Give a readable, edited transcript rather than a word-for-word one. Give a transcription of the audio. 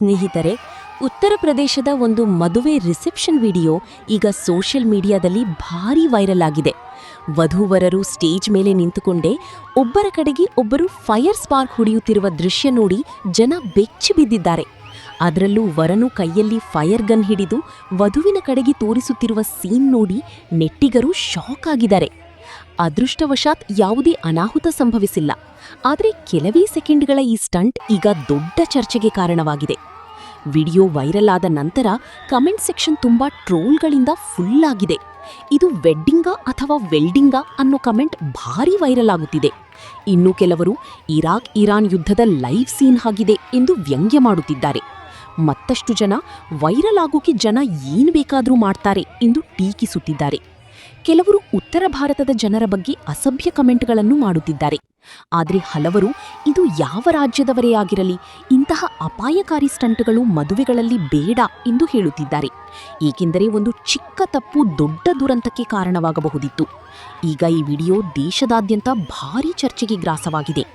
ಸ್ನೇಹಿತರೆ, ಉತ್ತರ ಪ್ರದೇಶದ ಒಂದು ಮದುವೆ ರಿಸೆಪ್ಷನ್ ವಿಡಿಯೋ ಈಗ ಸೋಷಿಯಲ್ ಮೀಡಿಯಾದಲ್ಲಿ ಭಾರೀ ವೈರಲ್ ಆಗಿದೆ. ವಧೂವರರು ಸ್ಟೇಜ್ ಮೇಲೆ ನಿಂತುಕೊಂಡೇ ಒಬ್ಬರ ಕಡೆಗೆ ಒಬ್ಬರು ಫೈರ್ ಸ್ಪಾರ್ಕ್ ಹೊಡೆಯುತ್ತಿರುವ ದೃಶ್ಯ ನೋಡಿ ಜನ ಬೆಚ್ಚಿ ಬಿದ್ದಿದ್ದಾರೆ. ಅದರಲ್ಲೂ ವರನು ಕೈಯಲ್ಲಿ ಫೈರ್ ಗನ್ ಹಿಡಿದು ವಧುವಿನ ಕಡೆಗೆ ತೋರಿಸುತ್ತಿರುವ ಸೀನ್ ನೋಡಿ ನೆಟ್ಟಿಗರು ಶಾಕ್ ಆಗಿದ್ದಾರೆ. ಅದೃಷ್ಟವಶಾತ್ ಯಾವುದೇ ಅನಾಹುತ ಸಂಭವಿಸಿಲ್ಲ. ಆದರೆ ಕೆಲವೇ ಸೆಕೆಂಡ್ಗಳ ಈ ಸ್ಟಂಟ್ ಈಗ ದೊಡ್ಡ ಚರ್ಚೆಗೆ ಕಾರಣವಾಗಿದೆ. ವಿಡಿಯೋ ವೈರಲ್ ಆದ ನಂತರ ಕಮೆಂಟ್ ಸೆಕ್ಷನ್ ತುಂಬಾ ಟ್ರೋಲ್ಗಳಿಂದ ಫುಲ್ ಆಗಿದೆ. ಇದು ವೆಡ್ಡಿಂಗಾ ಅಥವಾ ವೆಲ್ಡಿಂಗಾ ಅನ್ನೋ ಕಮೆಂಟ್ ಭಾರೀ ವೈರಲ್ ಆಗುತ್ತಿದೆ. ಇನ್ನು ಕೆಲವರು ಇರಾಕ್-ಇರಾನ್ ಯುದ್ಧದ ಲೈವ್ ಸೀನ್ ಆಗಿದೆ ಎಂದು ವ್ಯಂಗ್ಯ ಮಾಡುತ್ತಿದ್ದಾರೆ. ಮತ್ತಷ್ಟು ಜನ ವೈರಲ್ ಆಗೋಕೆ ಜನ ಏನ್ ಬೇಕಾದ್ರೂ ಮಾಡ್ತಾರೆ ಎಂದು ಟೀಕಿಸುತ್ತಿದ್ದಾರೆ. ಕೆಲವರು ಉತ್ತರ ಭಾರತದ ಜನರ ಬಗ್ಗೆ ಅಸಭ್ಯ ಕಮೆಂಟ್ಗಳನ್ನು ಮಾಡುತ್ತಿದ್ದಾರೆ. ಆದರೆ ಹಲವರು ಇದು ಯಾವ ರಾಜ್ಯದವರೇ ಆಗಿರಲಿ ಇಂತಹ ಅಪಾಯಕಾರಿ ಸ್ಟಂಟ್ಗಳು ಮದುವೆಗಳಲ್ಲಿ ಬೇಡ ಎಂದು ಹೇಳುತ್ತಿದ್ದಾರೆ. ಏಕೆಂದರೆ ಒಂದು ಚಿಕ್ಕ ತಪ್ಪು ದೊಡ್ಡ ದುರಂತಕ್ಕೆ ಕಾರಣವಾಗಬಹುದಿತ್ತು. ಈಗ ಈ ವಿಡಿಯೋ ದೇಶದಾದ್ಯಂತ ಭಾರೀ ಚರ್ಚೆಗೆ ಗ್ರಾಸವಾಗಿದೆ.